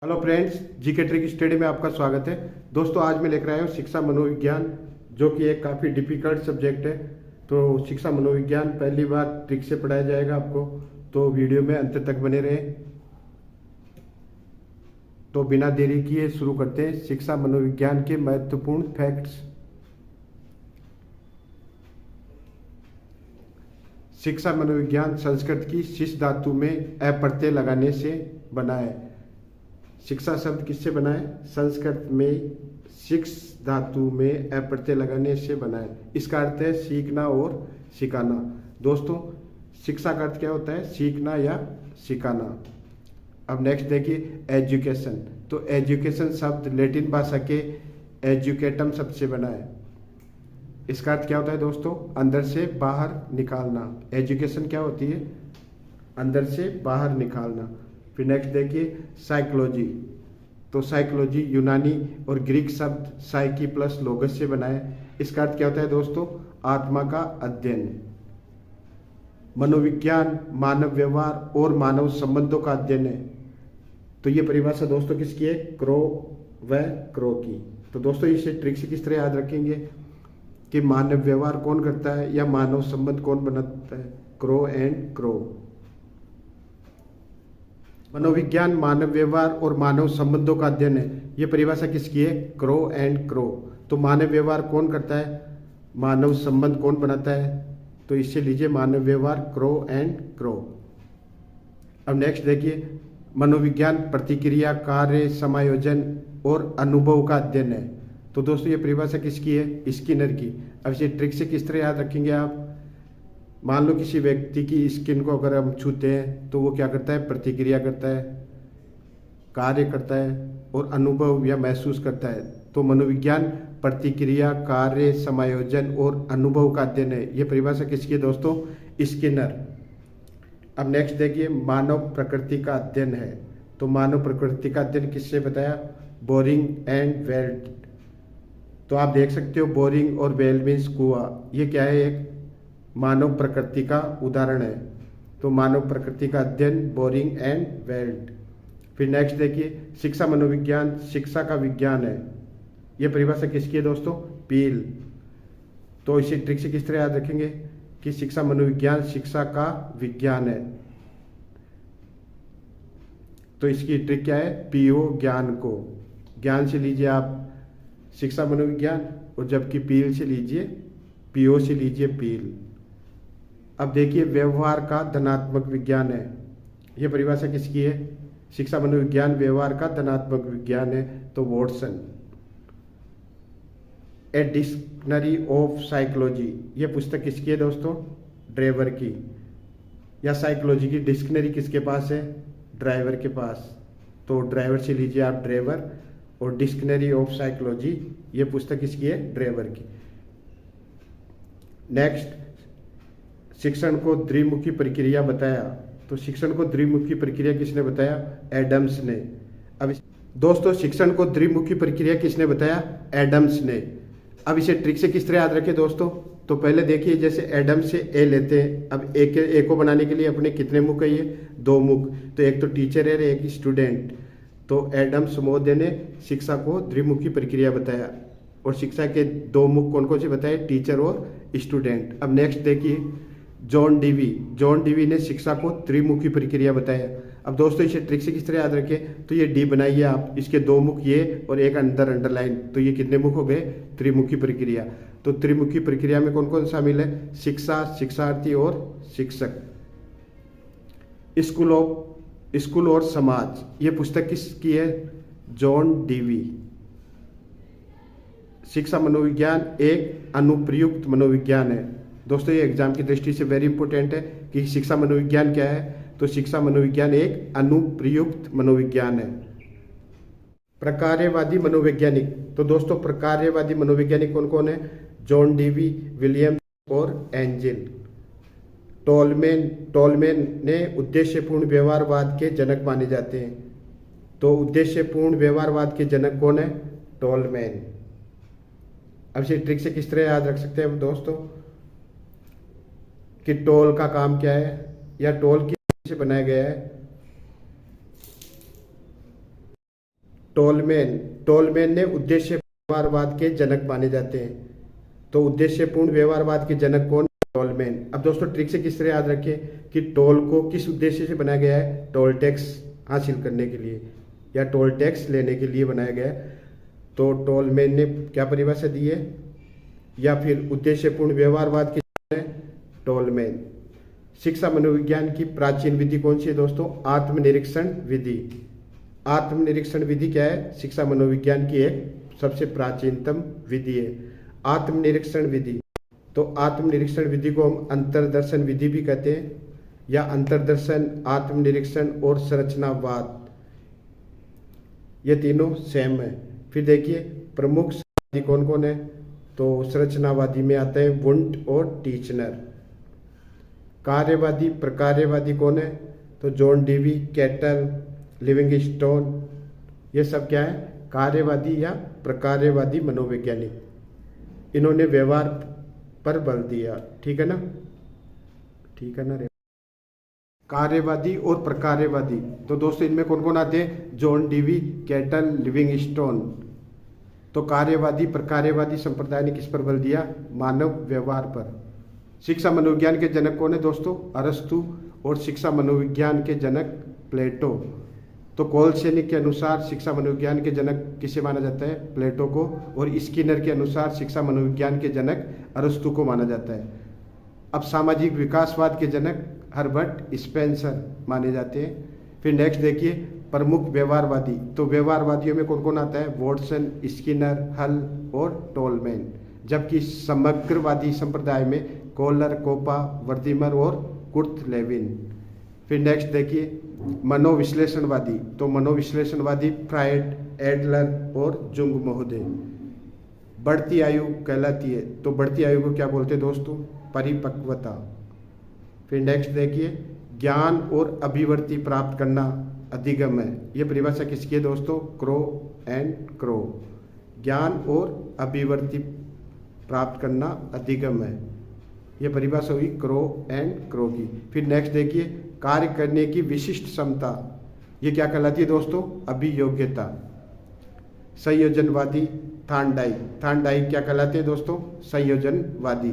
Hello friends, GK trick study में आपका स्वागत है। दोस्तों, आज मैं लेकर आया हूँ शिक्षा मनोविज्ञान, जो कि एक काफ़ी डिफिकल्ट सब्जेक्ट है। तो शिक्षा मनोविज्ञान पहली बार ट्रिक से पढ़ाया जाएगा आपको, तो वीडियो में अंत तक बने रहें। तो बिना देरी किए शुरू करते हैं शिक्षा मनोविज्ञान के महत्वपूर्ण फैक्ट्स। शिक्षा मनोविज्ञान संस्कृत की शिश धातु में अ प्रत्यय लगाने से बना है। शिक्षा शब्द किससे बना है? संस्कृत में शिक्ष धातु में अ प्रत्यय लगाने से बना है। इसका अर्थ है सीखना और सिखाना। दोस्तों, शिक्षा का अर्थ क्या होता है? सीखना या सिखाना। अब नेक्स्ट देखिए एजुकेशन। तो एजुकेशन शब्द लैटिन भाषा के एजुकेटम शब्द से बना है। इसका अर्थ क्या होता है दोस्तों? अंदर से बाहर निकालना। एजुकेशन क्या होती है? अंदर से बाहर निकालना। फिर नेक्स्ट देखिए साइकोलॉजी। तो साइकोलॉजी यूनानी और ग्रीक शब्द साइकी प्लस लोगस से बना है। इसका अर्थ क्या होता है दोस्तों? आत्मा का अध्ययन। मनोविज्ञान मानव व्यवहार और मानव संबंधों का अध्ययन है। तो ये परिभाषा दोस्तों किसकी है? क्रो व क्रो की। तो दोस्तों, इसे ट्रिक से किस तरह याद रखेंगे कि मानव व्यवहार कौन करता है या मानव संबंध कौन बनाता है? Crow and crow. मनोविज्ञान मानव व्यवहार और मानव संबंधों का अध्ययन है। यह परिभाषा किसकी है? Crow and crow. तो मानव व्यवहार कौन करता है? मानव संबंध कौन बनाता है? तो इससे लीजिए मानव व्यवहार क्रो एंड क्रो। अब नेक्स्ट देखिए मनोविज्ञान प्रतिक्रिया कार्य समायोजन और अनुभव का अध्ययन है। तो दोस्तों, ये परिभाषा किसकी है? स्किनर की। अब इसे ट्रिक से किस तरह याद रखेंगे आप? मान लो किसी व्यक्ति की स्किन को अगर हम छूते हैं तो वो क्या करता है? प्रतिक्रिया करता है, कार्य करता है और अनुभव या महसूस करता है। तो मनोविज्ञान प्रतिक्रिया कार्य समायोजन और अनुभव का अध्ययन है। ये परिभाषा किसकी है दोस्तों? स्किनर। अब नेक्स्ट देखिए मानव प्रकृति का अध्ययन है। तो मानव प्रकृति का अध्ययन किससे बताया? Boring and weld. तो आप देख सकते हो बोरिंग और वेल मीन्स कुआं। ये क्या है? एक मानव प्रकृति का उदाहरण है। तो मानव प्रकृति का अध्ययन बोरिंग एंड वेल्ड। फिर नेक्स्ट देखिए शिक्षा मनोविज्ञान शिक्षा का विज्ञान है। यह परिभाषा किसकी है दोस्तों? पील। तो इसी ट्रिक से किस तरह याद रखेंगे कि शिक्षा मनोविज्ञान शिक्षा का विज्ञान है? तो इसकी ट्रिक क्या है? पीओ ज्ञान को। ज्ञान से लीजिए आप शिक्षा मनोविज्ञान, और जबकि पील से लीजिए पीओ से लीजिए पील। अब देखिए व्यवहार का धनात्मक विज्ञान है। यह परिभाषा किसकी है? शिक्षा मनोविज्ञान व्यवहार का धनात्मक विज्ञान है। तो Watson. A dictionary of psychology. यह पुस्तक किसकी है दोस्तों? ड्राइवर की। या साइकोलॉजी की डिक्शनरी किसके पास है? ड्राइवर के पास। तो ड्राइवर से लीजिए आप ड्राइवर, और डिक्शनरी ऑफ साइकोलॉजी ये पुस्तक किसकी है? ड्राइवर की। नेक्स्ट शिक्षण को द्विमुखी प्रक्रिया बताया। तो शिक्षण को द्विमुखी प्रक्रिया किसने बताया? एडम्स ने। अब दोस्तों, शिक्षण को द्विमुखी प्रक्रिया किसने बताया? एडम्स ने। अब इसे ट्रिक से किस तरह याद रखें दोस्तों? तो पहले देखिए जैसे एडम्स से ए लेते हैं। अब ए को बनाने के लिए अपने कितने मुख है? ये दो मुख। तो एक तो टीचर है, एक स्टूडेंट। तो एडम्स महोदय ने शिक्षा को द्विमुखी प्रक्रिया बताया, और शिक्षा के दो मुख कौन कौन से बताए? टीचर और स्टूडेंट। अब नेक्स्ट देखिए जॉन डीवी ने शिक्षा को त्रिमुखी प्रक्रिया बताया। अब दोस्तों, इसे ट्रिक से किस तरह याद रखें? तो ये डी बनाइए आप, इसके दो मुख ये और एक अंदर अंडरलाइन। तो ये कितने मुख हो गए? त्रिमुखी प्रक्रिया। तो त्रिमुखी प्रक्रिया में कौन कौन शामिल है? शिक्षा, शिक्षार्थी और शिक्षक। स्कूल और समाज। ये पुस्तक किसकी है? John Dewey. शिक्षा मनोविज्ञान एक अनुप्रयुक्त मनोविज्ञान है। दोस्तों, ये एग्जाम की दृष्टि से वेरी इंपॉर्टेंट है कि शिक्षा मनोविज्ञान क्या है। तो शिक्षा मनोविज्ञान एक अनुप्रयुक्त मनोविज्ञान है। प्रकार्यवादी मनोवैज्ञानिक। तो दोस्तों, प्रकार्यवादी मनोवैज्ञानिक कौन कौन है? जॉन डीवी, विलियम और एंजिल। टोलमैन ने उद्देश्यपूर्ण व्यवहारवाद के जनक माने जाते हैं। तो उद्देश्यपूर्ण व्यवहारवाद के जनक कौन है? टोलमैन। अब इसे ट्रिक से किस तरह याद रख सकते हैं दोस्तों कि टोल का काम क्या है या टोल किस से बनाया गया है? टोलमैन ने उद्देश्य व्यवहारवाद के जनक माने जाते हैं। तो उद्देश्यपूर्ण व्यवहारवाद के जनक कौन? टोलमैन। अब दोस्तों ट्रिक से किस तरह याद रखें कि टोल को किस उद्देश्य से बनाया गया है? टोल टैक्स हासिल करने के लिए या टोल टैक्स लेने के लिए बनाया गया है। तो टोलमैन ने क्या परिभाषा दी है? या फिर उद्देश्यपूर्ण व्यवहारवाद के टोलमैन। शिक्षा मनोविज्ञान की प्राचीन विधि कौन सी है दोस्तों? आत्मनिरीक्षण विधि। आत्मनिरीक्षण विधि क्या है? शिक्षा मनोविज्ञान की एक सबसे प्राचीनतम विधि है आत्मनिरीक्षण विधि। तो आत्मनिरीक्षण विधि को हम अंतर्दर्शन विधि भी कहते हैं, या अंतर्दर्शन, आत्मनिरीक्षण और संरचनावाद, ये तीनों सेम है। फिर देखिए प्रमुख संरचनावादी कौन कौन है? तो संरचनावादी में आते हैं वुंट और टीचनर। कार्यवादी प्रकार्यवादी कौन है? तो जॉन डीवी, कैटल, लिविंगस्टोन, ये सब क्या है? कार्यवादी या प्रकार्यवादी मनोवैज्ञानिक। इन्होंने व्यवहार पर बल दिया। ठीक है ना? ठीक है ना रे? कार्यवादी और प्रकार्यवादी, तो दोस्तों इनमें कौन कौन आते हैं? John Dewey, cattle, Livingstone. तो कार्यवादी प्रकार्यवादी संप्रदाय ने किस पर बल दिया? मानव व्यवहार पर। शिक्षा मनोविज्ञान के जनक कौन है दोस्तों? अरस्तु। और शिक्षा मनोविज्ञान के जनक प्लेटो। तो कोलसेनिक के अनुसार शिक्षा मनोविज्ञान के जनक किसे माना जाता है? प्लेटो को। और स्किनर के अनुसार शिक्षा मनोविज्ञान के जनक अरस्तु को माना जाता है। अब सामाजिक विकासवाद के जनक हर्बर्ट स्पेंसर माने जाते हैं। फिर नेक्स्ट देखिए प्रमुख व्यवहारवादी। तो व्यवहारवादियों में कौन कौन आता है? वॉटसन, स्किनर, हल और टोलमैन। जबकि समग्रवादी संप्रदाय में कोलर, कोपा, वर्दिमर और कुर्ट लेविन। फिर नेक्स्ट देखिए मनोविश्लेषणवादी। तो मनोविश्लेषणवादी फ्रायड, एडलर और जुंग महोदय। बढ़ती आयु कहलाती है। तो बढ़ती आयु को क्या बोलते हैं दोस्तों? परिपक्वता। फिर नेक्स्ट देखिए ज्ञान और अभिव्यक्ति प्राप्त करना अधिगम है। ये परिभाषा किसकी है दोस्तों? Crow and crow. ज्ञान और अभिव्यक्ति प्राप्त करना अधिगम है। ये परिभाषा हुई क्रो एंड क्रो की। फिर नेक्स्ट देखिए कार्य करने की विशिष्ट क्षमता। ये क्या कहलाती है दोस्तों? अभियोग्यता। संयोजनवादी थार्नडाइक क्या कहलाते हैं दोस्तों? संयोजनवादी।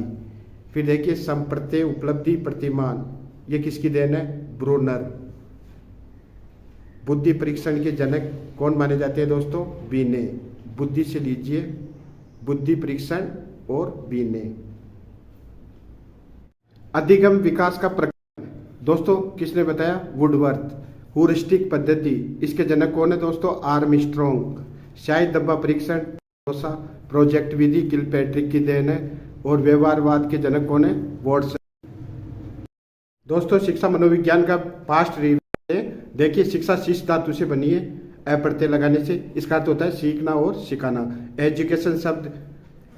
फिर देखिए संप्रत्यय उपलब्धि प्रतिमान, ये किसकी देन है? ब्रूनर। बुद्धि परीक्षण के जनक कौन माने जाते हैं दोस्तों? बीने। बुद्धि से लीजिए बुद्धि परीक्षण और बीने। अधिगम विकास का प्रकरण दोस्तों किसने बताया? वुडवर्थ। ह्यूरिस्टिक पद्धति, इसके जनक कौन है दोस्तों? आर्मस्ट्रॉन्ग। शाही डब्बा परीक्षण प्रोजेक्ट विधि किलपैट्रिक की देन है। और व्यवहारवाद के जनक कौन है? वॉटसन। दोस्तों शिक्षा मनोविज्ञान का पास्ट रिव्यू है। देखिए शिक्षा शिष्ट धातु से बनी है अ प्रत्यय लगाने से। इसका अर्थ होता है सीखना और सिखाना। एजुकेशन शब्द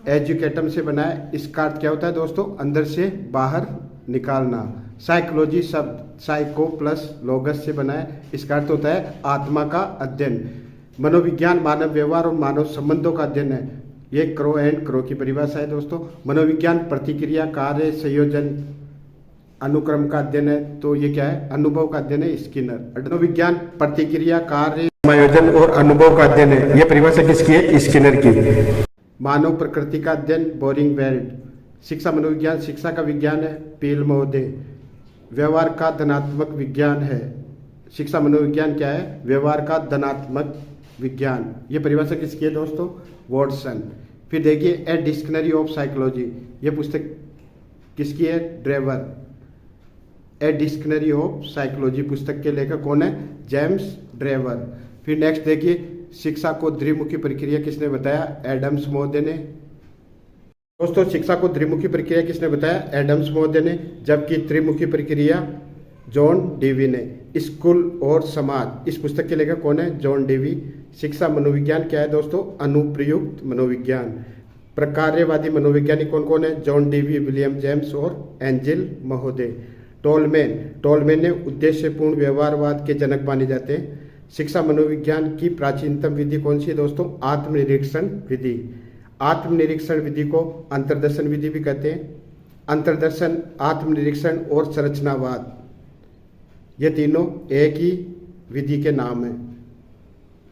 एजुकेटम से बना है। इसका अर्थ क्या होता है दोस्तों? अंदर से बाहर निकालना। साइकोलॉजी शब्द साइको प्लस लोगस से बना है। इसका अर्थ होता है आत्मा का अध्ययन। मनोविज्ञान मानव व्यवहार और मानव संबंधों का अध्ययन है। ये क्रो एंड क्रो की परिभाषा है दोस्तों। मनोविज्ञान प्रतिक्रिया, कार्य, संयोजन, अनुक्रम का अध्ययन है। तो ये क्या है? अनुभव का अध्ययन है। स्किनर। मनोविज्ञान प्रतिक्रिया, कार्य, समायोजन और अनुभव का अध्ययन है। ये परिभाषा किसकी है? स्किनर की। मानव प्रकृति का अध्ययन बोरिंगवेल्ड। शिक्षा मनोविज्ञान शिक्षा का विज्ञान है। पील महोदय। व्यवहार का धनात्मक विज्ञान है। शिक्षा मनोविज्ञान क्या है? व्यवहार का धनात्मक विज्ञान। ये परिभाषा किसकी है दोस्तों? वॉटसन। फिर देखिए ए डिक्शनरी ऑफ साइकोलॉजी, ये पुस्तक किसकी है? Drever. A dictionary of psychology पुस्तक के लेखक कौन है? James Drever. फिर नेक्स्ट देखिए शिक्षा को द्विमुखी प्रक्रिया किसने बताया? एडम्स महोदय ने। दोस्तों शिक्षा को द्विमुखी प्रक्रिया किसने बताया? एडम्स महोदय ने। जबकि त्रिमुखी प्रक्रिया जॉन डीवी ने। स्कूल और समाज, इस पुस्तक के लेखक कौन है? John Dewey. शिक्षा मनोविज्ञान क्या है दोस्तों? अनुप्रयुक्त मनोविज्ञान। प्रकार्यवादी मनोवैज्ञानिक कौन कौन है? जॉन डीवी, विलियम जेम्स और एंजिल महोदय। टोलमैन ने उद्देश्यपूर्ण व्यवहारवाद के जनक माने जाते हैं। शिक्षा मनोविज्ञान की प्राचीनतम विधि कौन सी है दोस्तों? आत्मनिरीक्षण विधि। आत्मनिरीक्षण विधि को अंतर्दर्शन विधि भी कहते हैं। अंतर्दर्शन, आत्मनिरीक्षण और संरचनावाद, ये तीनों एक ही विधि के नाम हैं।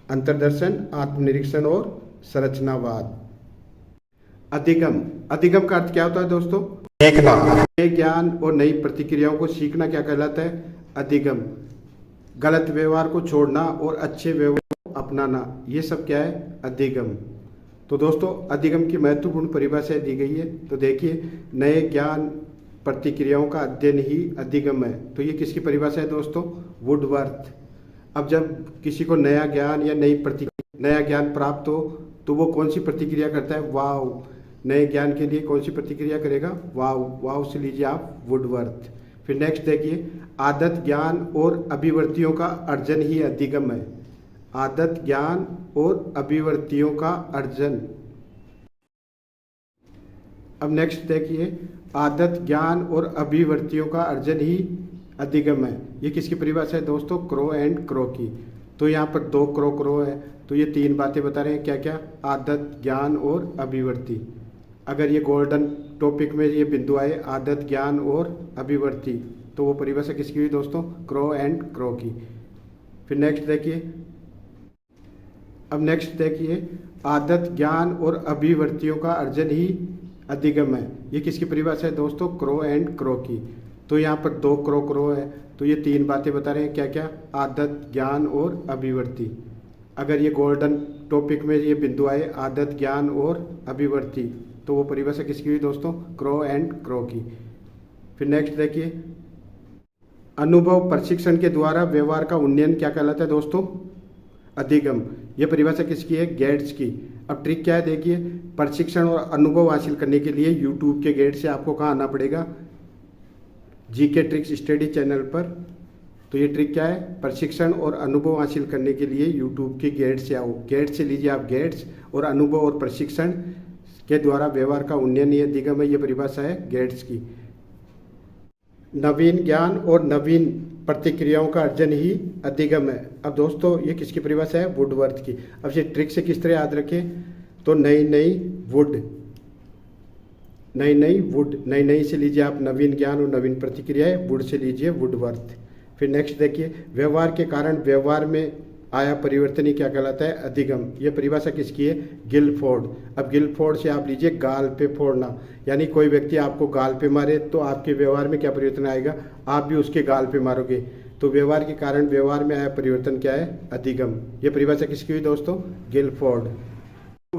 अंतर्दर्शन, आत्मनिरीक्षण और संरचनावाद। अधिगम, अधिगम का अर्थ क्या होता है दोस्तों? देखना। नए ज्ञान और नई प्रतिक्रियाओं को सीखना क्या कहलाता है? अधिगम। गलत व्यवहार को छोड़ना और अच्छे व्यवहार को अपनाना, ये सब क्या है? अधिगम। तो दोस्तों अधिगम की महत्वपूर्ण परिभाषा दी गई है। तो देखिए, नए ज्ञान प्रतिक्रियाओं का अध्ययन ही अधिगम है। तो ये किसकी परिभाषा है दोस्तों? वुडवर्थ। अब जब किसी को नया ज्ञान या नया ज्ञान प्राप्त हो तो वो कौन सी प्रतिक्रिया करता है? वाव। नए ज्ञान के लिए कौन सी प्रतिक्रिया करेगा? वाव। वाव से लीजिए आप वुडवर्थ। फिर नेक्स्ट देखिए, आदत ज्ञान और अभिवृत्तियों का अर्जन ही अधिगम है। आदत ज्ञान और अभिवृत्तियों का अर्जन। अब नेक्स्ट देखिए, आदत ज्ञान और अभिवृत्तियों का अर्जन ही अधिगम है। ये किसकी परिभाषा है दोस्तों? क्रो एंड क्रो की। तो यहाँ पर 2 क्रो है, तो ये 3 बातें बता रहे हैं। क्या क्या? आदत, ज्ञान और अभिवृत्ति। अगर ये गोल्डन टॉपिक में ये बिंदु आए, आदत, ज्ञान और अभिवृत्ति, तो वो परिभाषा किसकी हुई दोस्तों? क्रो एंड क्रो की। फिर नेक्स्ट देखिए, अब नेक्स्ट देखिए, आदत, ज्ञान और अभिवृत्तियों का अर्जन ही अधिगम है। ये किसकी परिभाषा है दोस्तों? क्रो एंड क्रो की। तो यहाँ पर 2 क्रो है, तो ये 3 बातें बता रहे हैं। क्या क्या? आदत, ज्ञान और अभिवृत्ति। अगर ये गोल्डन टॉपिक में ये बिंदु आए, आदत, ज्ञान और अभिवृत्ति, तो वो परिभाषा किसकी हुई दोस्तों? क्रो एंड क्रो की। फिर नेक्स्ट देखिए, अनुभव प्रशिक्षण के द्वारा व्यवहार का उन्नयन क्या कहलाता है दोस्तों? अधिगम। ये परिभाषा किसकी है? गेट्स की। अब ट्रिक क्या है देखिए, प्रशिक्षण और अनुभव हासिल करने के लिए यूट्यूब के गेट से आपको कहाँ आना पड़ेगा? जीके ट्रिक्स स्टडी चैनल पर। तो ये ट्रिक क्या है? प्रशिक्षण और अनुभव हासिल करने के लिए यूट्यूब के गेट से आओ। गेट से लीजिए आप गेट्स, और अनुभव और प्रशिक्षण के द्वारा व्यवहार का उन्नयन ये अधिगम है। ये परिभाषा है गेट्स की। नवीन ज्ञान और नवीन प्रतिक्रियाओं का अर्जन ही अधिगम है। अब दोस्तों ये किसकी परिभाषा है? वुडवर्थ की। अब ये ट्रिक से किस तरह याद रखें? तो नई नई वुड से लीजिए आप नवीन ज्ञान और नवीन प्रतिक्रियाएं, वुड से लीजिए वुडवर्थ। फिर नेक्स्ट देखिए, व्यवहार के कारण व्यवहार में आया परिवर्तन ही क्या कहलाता है? अधिगम। ये परिभाषा किसकी है? गिलफोर्ड। अब गिलफोर्ड से आप लीजिए गाल पे फोड़ना, यानी कोई व्यक्ति आपको गाल पे मारे तो आपके व्यवहार में क्या परिवर्तन आएगा? आप भी उसके गाल पे मारोगे। तो व्यवहार के कारण व्यवहार में आया परिवर्तन क्या है? अधिगम। ये परिभाषा किसकी हुई दोस्तों? गिलफोर्ड।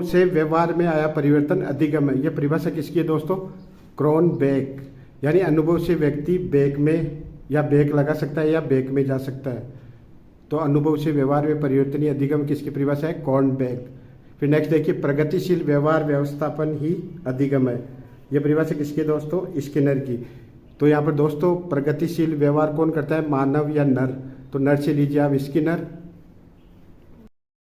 से व्यवहार में आया परिवर्तन अधिगम है। ये परिभाषा किसकी है दोस्तों? क्रोनबेक। यानी अनुभव से व्यक्ति बेक में या बेक लगा सकता है या बेक में जा सकता है। तो अनुभव से व्यवहार में परिवर्तन ही अधिगम किसकी परिभाषा है? क्रोनबेक। फिर नेक्स्ट देखिए, प्रगतिशील व्यवहार व्यवस्थापन ही अधिगम है। यह परिभाषा किसकी है दोस्तों? स्किनर की। तो यहाँ पर दोस्तों प्रगतिशील व्यवहार कौन करता है? मानव या नर। तो नर से लीजिए आप स्किनर।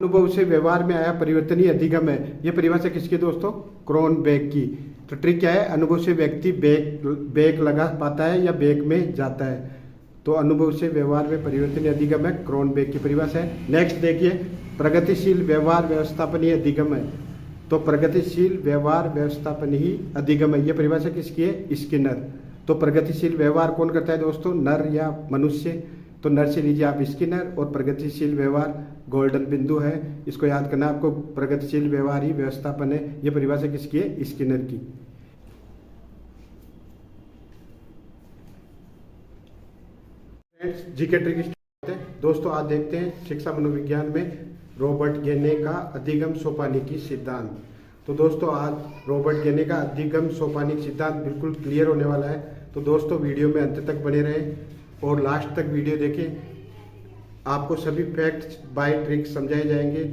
अनुभव से व्यवहार में आया परिवर्तन ही अधिगम है। यह परिभाषा किसकी दोस्तों? क्रोनबेक की। तो ट्रिक क्या है? अनुभव से व्यक्ति बेक लगा पाता है या बेक में जाता है। तो अनुभव से व्यवहार में परिवर्तन अधिगम है, क्रोनबेक की परिभाषा है। नेक्स्ट देखिए, प्रगतिशील व्यवहार व्यवस्थापन ही अधिगम है। तो प्रगतिशील व्यवहार व्यवस्थापन ही अधिगम है। यह परिभाषा किसकी है? स्किनर। तो प्रगतिशील व्यवहार कौन करता है दोस्तों? नर या मनुष्य। तो नर से लीजिए आप स्किनर, और प्रगतिशील व्यवहार गोल्डन बिंदु है, इसको याद करना आपको। प्रगतिशील व्यवहार ही व्यवस्थापन है। यह परिभाषा किसकी है? स्किनर की। जीके ट्रिक दोस्तों आज देखते हैं शिक्षा मनोविज्ञान में रॉबर्ट गेने का अधिगम सोपानिकी सिद्धांत। तो दोस्तों आज रॉबर्ट गेने का अधिगम सोपानिक सिद्धांत बिल्कुल क्लियर होने वाला है। तो दोस्तों वीडियो में अंत तक बने रहें और लास्ट तक वीडियो देखें। आपको सभी फैक्ट्स बाय ट्रिक समझाए जाएंगे।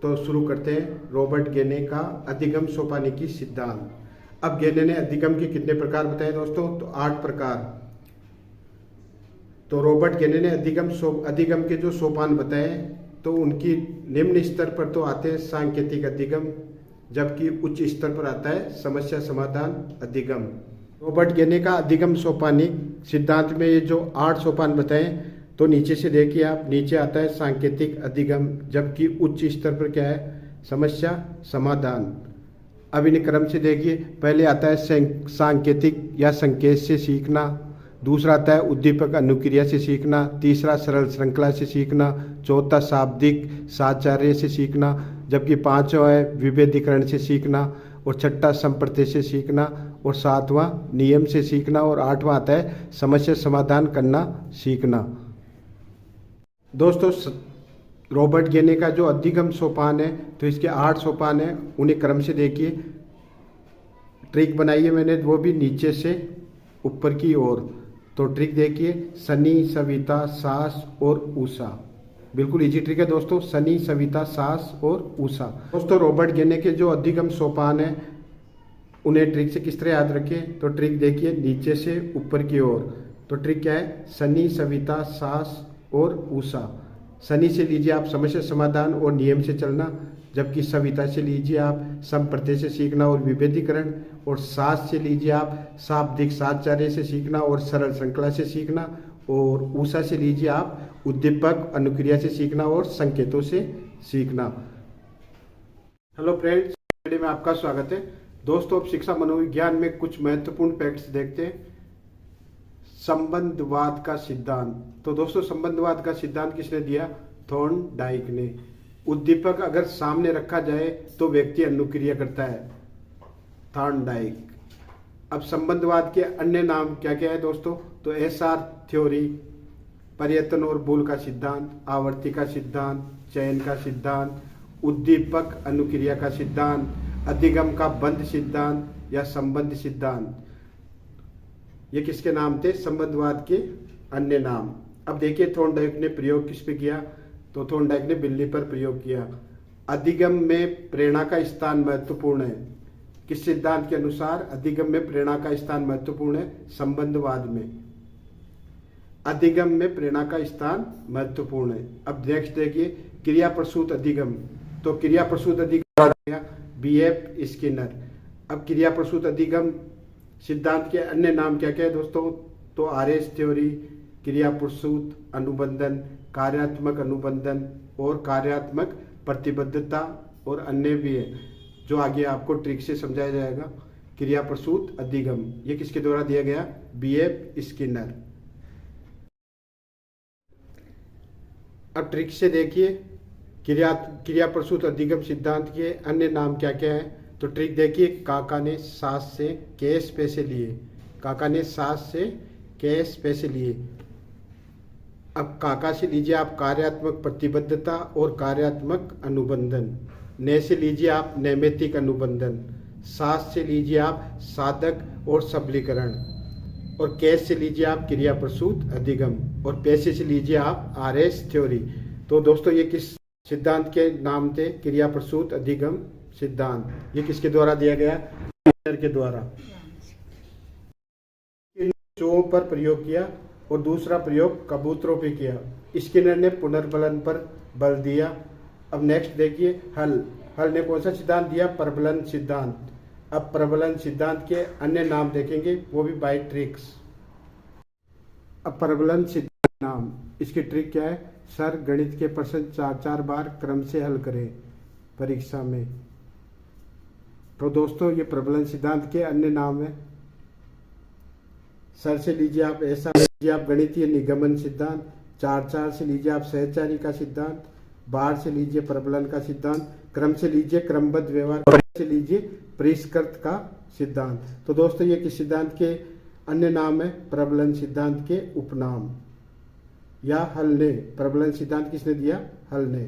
तो शुरू करते हैं रॉबर्ट गेने का अधिगम सोपानिकी सिद्धांत। अब गेने ने अधिगम के कितने प्रकार बताए दोस्तों? तो 8 प्रकार। तो रॉबर्ट गेने ने अधिगम के जो सोपान बताए, तो उनकी निम्न स्तर पर तो आते हैं सांकेतिक अधिगम, जबकि उच्च स्तर पर आता है समस्या समाधान अधिगम। रॉबर्ट गेने का अधिगम सोपानिक सिद्धांत में ये जो 8 सोपान बताए, तो नीचे से देखिए आप, नीचे आता है सांकेतिक अधिगम, जबकि उच्च स्तर पर क्या है? समस्या समाधान। अब इन क्रम से देखिए, पहले आता है सांकेतिक या संकेत से सीखना, दूसरा आता है उद्दीपक अनुक्रिया से सीखना, तीसरा सरल श्रृंखला से सीखना, चौथा शाब्दिक साहचर्य से सीखना, जबकि पांचवा है विभेदीकरण से सीखना, और छठा संप्रत्यय से सीखना, और सातवां नियम से सीखना, और आठवां आता है समस्या समाधान करना सीखना। दोस्तों रॉबर्ट गेने का जो अधिगम सोपान है तो इसके 8 सोपान है, उन्हें क्रम से देखिए। ट्रिक बनाई है मैंने वो भी नीचे से ऊपर की ओर। तो ट्रिक देखिए, सनी, सविता, सास और उषा। बिल्कुल इजी ट्रिक है दोस्तों, सनी, सविता, सास और उषा। दोस्तों रॉबर्ट गेने के जो अधिगम सोपान है उन्हें ट्रिक से किस तरह याद रखें, तो ट्रिक देखिए नीचे से ऊपर की ओर। तो ट्रिक क्या है, सनी, सविता, सास और उषा। सनी से लीजिए आप समस्या समाधान और नियम से चलना, जबकि सविता से लीजिए आप संप्रत्यय से सीखना और विभेदीकरण, और सास से लीजिए आप शाब्दिक साहचर्य से सीखना और सरल श्रृंखला से सीखना, और उषा से लीजिए आप उद्दीपक अनुक्रिया से सीखना और संकेतों से सीखना। हेलो फ्रेंड्स, वीडियो में आपका स्वागत है। दोस्तों अब शिक्षा मनोविज्ञान में कुछ महत्वपूर्ण फैक्ट्स देखते हैं। संबंधवाद का सिद्धांत। तो दोस्तों संबंधवाद का सिद्धांत किसने दिया, थॉर्नडाइक ने। उद्दीपक अगर सामने रखा जाए तो व्यक्ति अनुक्रिया करता है, थॉर्नडाइक। अब संबंधवाद के अन्य नाम क्या क्या है दोस्तों, तो एसआर थ्योरी, पर्यटन और मूल का सिद्धांत, आवर्ती का सिद्धांत, चयन का सिद्धांत, उद्दीपक अनुक्रिया का सिद्धांत, अधिगम का बंध सिद्धांत या संबंध सिद्धांत। ये किसके नाम थे, संबंधवाद के अन्य नाम। अब देखिए थॉर्नडाइक ने प्रयोग किस पे किया, तो थॉर्नडाइक ने बिल्ली पर प्रयोग किया। अधिगम में प्रेरणा का स्थान महत्वपूर्ण है। किस सिद्धांत के अनुसार अधिगम में प्रेरणा का स्थान महत्वपूर्ण है, संबंधवाद में। अधिगम में प्रेरणा का स्थान महत्वपूर्ण है। अब नेक्स्ट देखिए क्रिया प्रसूत अधिगम। तो क्रिया प्रसूत अधिगम बीएफ स्किनर। अब क्रिया प्रसूत अधिगम सिद्धांत के अन्य नाम क्या क्या है दोस्तों, तो आरएस थ्योरी, क्रिया प्रसूत अनुबंधन, कार्यात्मक अनुबंधन और कार्यात्मक प्रतिबद्धता, और अन्य भी है जो आगे आपको ट्रिक से समझाया जाएगा। क्रिया प्रसूत अधिगम ये किसके द्वारा दिया गया, बीएफ स्किनर। अब ट्रिक से देखिए क्रिया प्रसूत अधिगम सिद्धांत के अन्य नाम क्या क्या है। तो ट्रिक देखिए, काका ने सास से कैश पैसे लिए, काका ने सास से कैश पैसे लिए। अब काका से लीजिए आप कार्यात्मक प्रतिबद्धता और कार्यात्मक अनुबंधन, ने से लीजिए आप नैमित्तिक अनुबंधन, सास से लीजिए आप साधक और सबलीकरण, और कैश से लीजिए आप क्रिया प्रसूत अधिगम, और पैसे से लीजिए आप आरएस थ्योरी। तो दोस्तों ये किस सिद्धांत के नाम थे, क्रिया प्रसूत अधिगम सिद्धांत। ये किसके द्वारा दिया गया, स्किनर के द्वारा। चूहों पर प्रयोग किया और दूसरा प्रयोग कबूतरों पे किया। स्किनर ने पुनर्बलन पर बल दिया। अब नेक्स्ट देखिए हल ने कौन सा सिद्धांत दिया, प्रबलन सिद्धांत। अब प्रबलन सिद्धांत के अन्य नाम देखेंगे, वो भी बाय ट्रिक्स। अब प्रबलन सिद्धांत नाम, इसकी ट्रिक क्या है, सर गणित के प्रश्न 4-4 बार क्रम से हल करें परीक्षा में। तो दोस्तों ये प्रबलन सिद्धांत के अन्य नाम है। सर से लीजिए आप ऐसा लीजिए आप गणितीय निगमन सिद्धांत, 4-4 से लीजिए आप सहचारी का सिद्धांत, बार से लीजिए प्रबलन का सिद्धांत, क्रम से लीजिए क्रमबद्ध व्यवहार से लीजिए परिष्कृत का सिद्धांत। तो दोस्तों ये किस सिद्धांत के अन्य नाम है, प्रबलन सिद्धांत के उपनाम या हल ने। प्रबलन सिद्धांत किसने दिया, हल ने।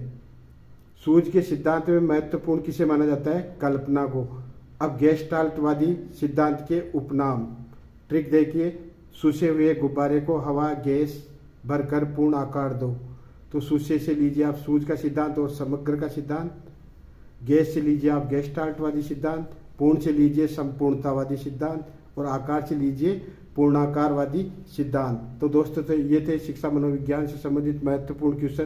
सूझ के सिद्धांत में महत्वपूर्ण किसे माना जाता है, कल्पना को। अब गेस्टाल्टवादी सिद्धांत के उपनाम, ट्रिक देखिए, सूसे हुए गुब्बारे को हवा गैस भरकर पूर्ण आकार दो। तो सूसे से लीजिए आप सूझ का सिद्धांत और समग्र का सिद्धांत, गैस से लीजिए आप गेस्टाल्टवादी सिद्धांत, पूर्ण से लीजिए संपूर्णतावादी सिद्धांत, और आकार से लीजिए पूर्णाकारवादी सिद्धांत। तो दोस्तों तो ये थे शिक्षा मनोविज्ञान से संबंधित महत्वपूर्ण क्वेश्चन।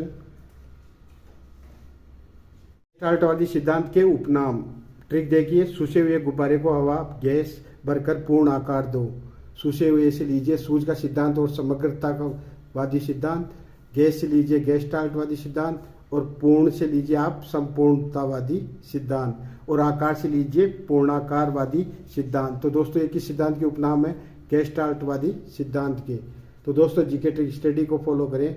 गेस्टाल्टवादी सिद्धांत के उपनाम, ट्रिक देखिए, सूसे हुए गुब्बारे को हवा गैस भरकर पूर्ण आकार दो। सूसे हुए से लीजिए सूझ का सिद्धांत और समग्रतावादी सिद्धांत, गैस से लीजिए गेस्टाल्टवादी सिद्धांत, और पूर्ण से लीजिए आप संपूर्णतावादी सिद्धांत, और आकार से लीजिए पूर्णाकारवादी सिद्धांत। तो दोस्तों एक ही सिद्धांत के उपनाम है गेस्टाल्टवादी सिद्धांत के। तो दोस्तों जीके ट्रिक स्टडी को फॉलो करें।